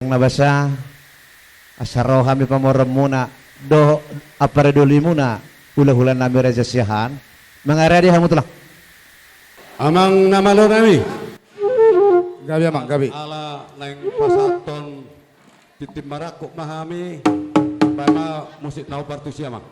nabasa asaro kami pamoram muna do apareduli muna hula-hula nami raja siyahan mga ready hamu tulang amang namalo nami Gabi amang gabi. ala neng pasaton titim marakuk mahami bama musik nau partusi amang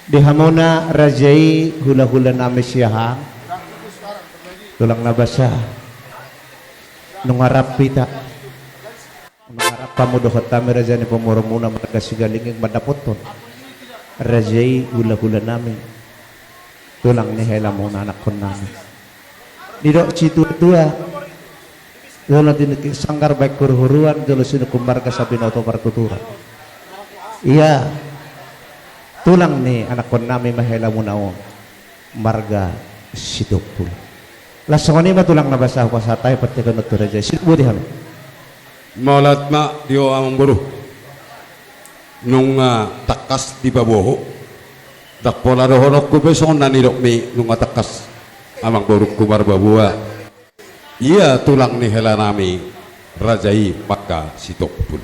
di hamuna rajai hula-hula nami siyahan tulang nabasa nungarap pita nungarap pamudohot kami raja ni pamoram muna mereka sigalinging madapoton rajai hula-hula nami tulang ni hela muna anak kon nami nidok citu tua dolo dinikik sanggar baik kurhuruan dolo sinu kumbarga sabinoto parkuturan iya tulang ni anak kon nami mahela munaon marga sidokpul lasong ni matulang nabasa ko sa tayo pati kanot raja silbudi kami maulat ma dio amang buru nung takas di baboho dakpola rohonok ko besong nanirok mi nung takas amang buru kumar babua iya tulang ni hela nami rajai maka sidokpul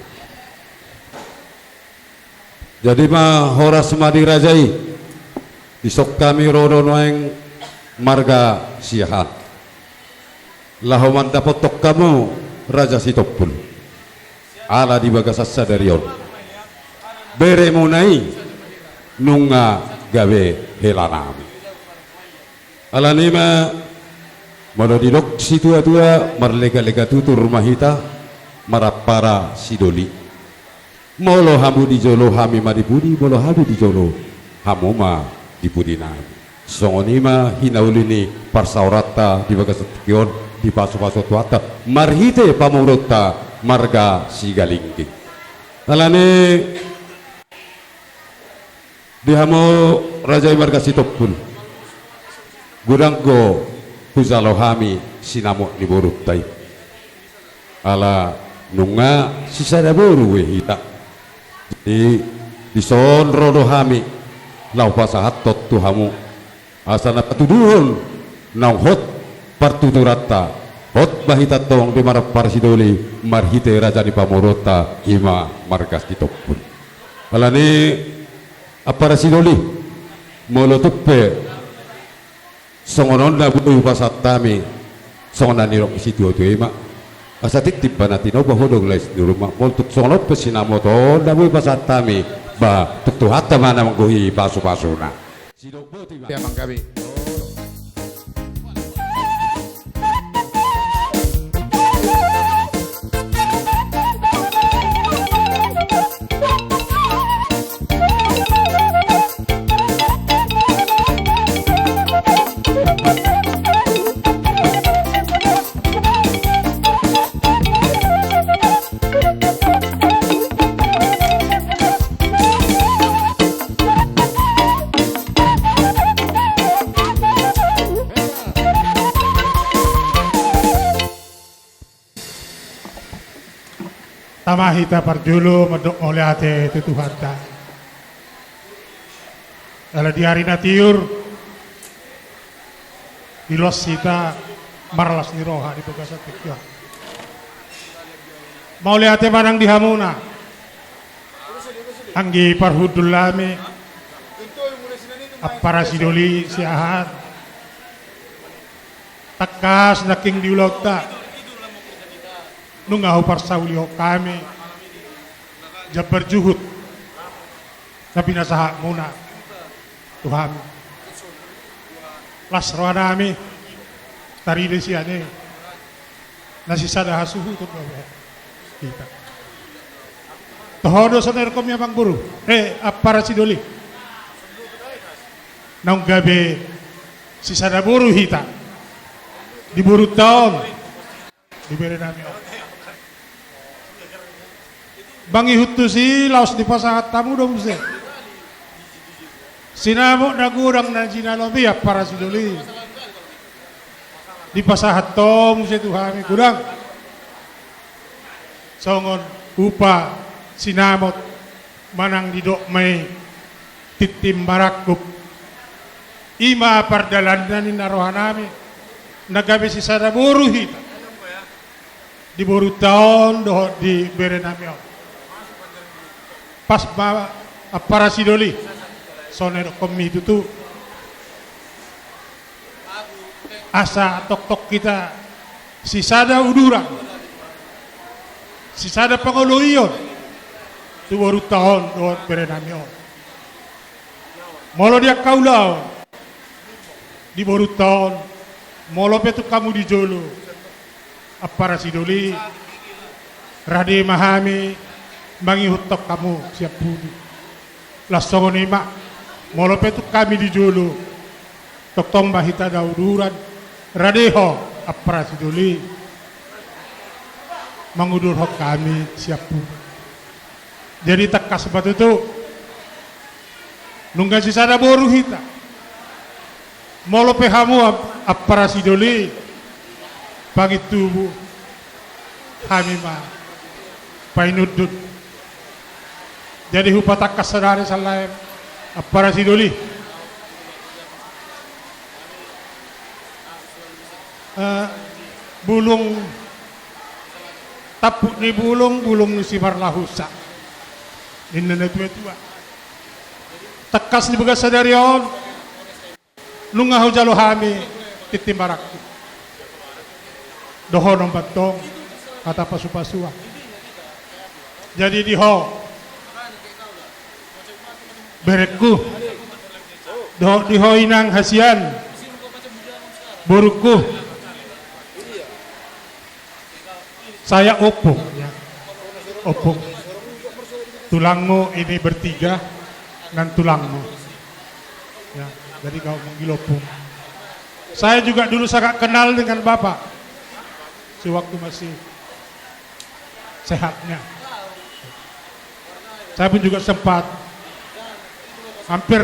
jadi mah horas madi rajai isok kami rono noeng marga siahan lahoman dapat tok kamu raja sitopul ala di bagasasa darion bere munai nunga gawe helanam ala nima manodidok situa-tua marlega-lega tutur mahita marapara sidoli molo hamu di jolo hami madipudi molo hamu di jolo hamu ma dipudi nami songonima hinaulini parsaurata di bagasatikyon di paso-paso tuata marhite pamurutta marga sigalinggi alane di hamu rajai marga sitopun gudanggo puzalo hami sinamuk ni boruttai ala nunga sisada boru wehita di son rodo hami lau pasahat tot tuhamu asana patuduhon nau hot partuturata hot bahita tong di marap parsidoli marhite raja di pamorota ima margas di topun alani apara sidoli molotuppe songonon na buyu pasat tami songonan nirok isi tuo-tuo ima asa titip panatino bahodog lais di rumah moltuk songot pesinamo to daboy pasatami ba tuktuhata mana mangguhi pasu-pasuna Gabi amang gabi. Tamahita parjulo medok oleh ate tutuhanta. Kalau di hari natiur ilos sita marlas ni roha di pagasa tikya. Mau lihat manang di hamuna. Anggi parhudul lami. Apara sidoli siahan. Takas naking diulota. Nungahu parsaulio kami jabar juhud tapi nasaha muna Tuhan lasroanami tari desiane nasi sada hasuhu tu kita. Tohodo soner komnya bang guru. Para sidoli. Nang gabe si sada buru hita. Diburu tahun. Diberi nami. Bangi hutu si laos di pasangat tamu dong se. Sinamuk na gurang na jinalobi para sidoli. Di pasahat tom si tuhami gurang. Songon upa sinamot manang didok may titim barakup. Ima pardalan na ni narohanami. Nagabi si sada buru hita. Di buru tahun doh di berenami. Pas para sidoli soner komi itu tuh asa tok-tok kita si sada udurang si sada pangoloiyon tu baru tahun doon berenamyo molo dia kaulau di baru tahun molo petu kamu di jolo para sidoli rade mahami bangi hutok kamu siap budi lasongon ima molo petu kami di jolo tok tong bahita dauduran radeho apara sidoli mengudur hok kami siap budi jadi tekas batu itu nungga si sada boru hita molo pehamu apara sidoli pagi tubuh kami mah painudud jadi hupatak kasadari salaim para sidoli bulung tapuk ni bulung ni si marlahusa ini tua tekas ni begas sadarion lungahu jalohami titimbarak dohon batong kata pasu-pasua jadi diho berekku dihoinang hasian buruku saya opung ya. Opung tulangmu ini bertiga dan tulangmu ya, jadi kau manggil opung saya juga dulu sangat kenal dengan bapak sewaktu masih sehatnya saya pun juga sempat hampir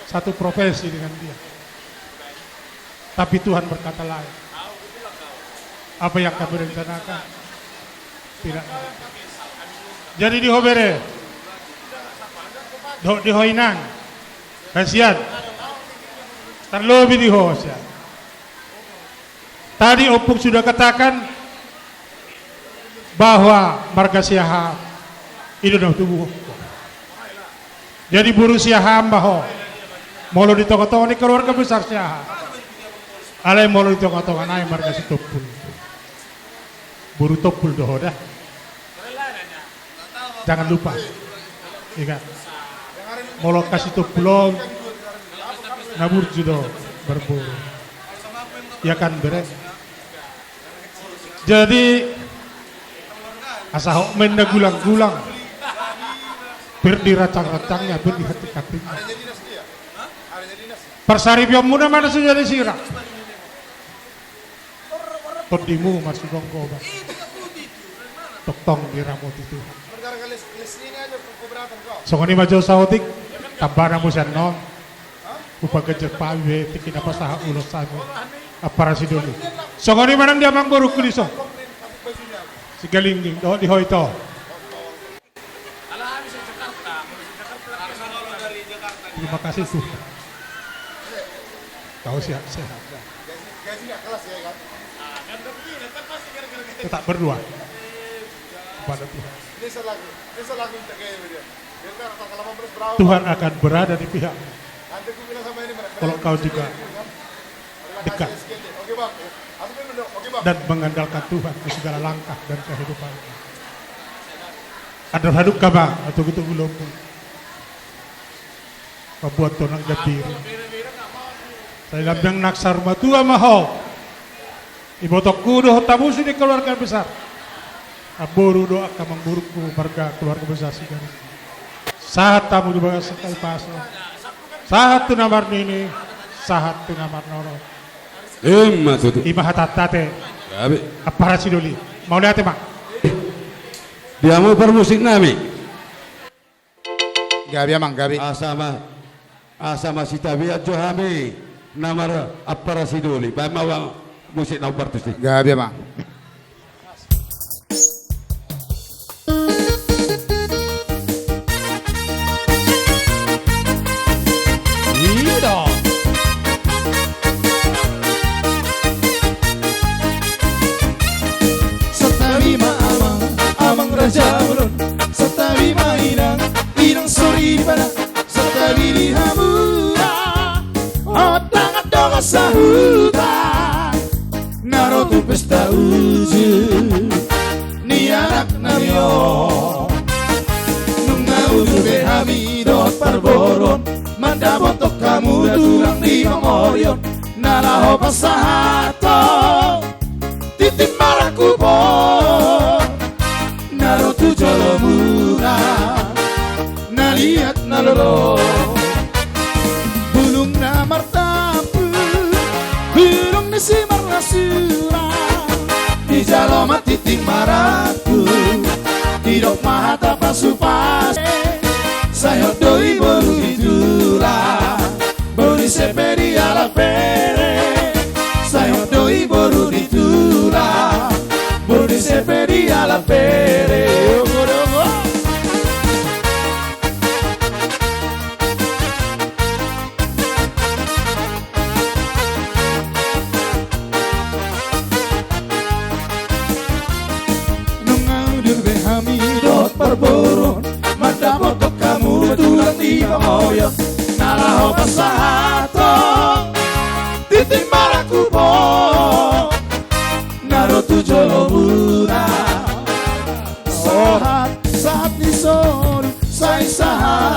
satu profesi dengan dia. Tapi Tuhan berkata lain. Apa yang kami rencanakan tidak. Jadi di Hobere, di Hoinang, kasihan. Terlebih di Hosya. Tadi Opung sudah katakan bahwa marga Siaha itu dah tubuh. Jadi buru Siaha baho molo di toko-toko ini keluarga besar Siaha alai molo di toko-toko naik marga si Topul buru Topul doho dah jangan lupa ingat molo kasih Topulong nabur judo berburu ya kan beren jadi asahok menda gulang-gulang berdi racang-racangnya, berdi hati-hatinya. Persarip yang muda mana sudah disirap. Todimu masih gonggo bang. Toktong di ramut itu. Songoni maju sautik, tabana mo siya non. Upagajar pawe, tikin apa sah ulos sago. Apara si dulu. Songoni manang dia mang buruk kuliso. Si galingging do di hoito. Terima kasih Tuhan. Kau sehat. Tetap berdoa kepada Tuhan. Tuhan akan berada di pihak. Kalau kau juga dekat dan mengandalkan Tuhan di segala langkah dan kehidupan. Ada haduk kaba atau gitu belum. Pabuat tonang dapir. Saya labang naksar matua maho. Ibotok kudo tamusu di keluarga besar. Aboru doa kamang burukku marga keluarga besar sigar. Sahat tamu di bawah sekali paso. Sahat tu namar nini, sahat tu namar nono. Tutu. Ima hatatate. Gabi. Apara sidoli. Mau lihat mak? Dia mau permusik nami. Gabi amang gabi. Asama si tabi ajo hami. Namar apara sidoli. Ba mau musik nau partus ni. Gabi amang. Satabi maamang, amang raja ulun. Satabi mainang, inang suri pada. Satabi di hamura, otang adong sahuta. Narotu pesta uju, ni anak namyo. Nunga uju behami dot parboron. Manda bontok kamu tulang di memorion. Nalaho pasahato. Titim marakupo Naruto jolo muna Nalihat nalolo Bulung na martapu Bulung na simar na sura Di jalo matitim maraku Hidok mahata pasupas Sayot doi boru itula Boni seperi ala pere Sayot doi boru itula Boni seperi ala pere Nungaudur behami dot perboron Mada botok kamu tulang di pamoyon Nalaho pasahato Titim marakupo Naruto jolo muna Sahat, sahat ni sol Say sahat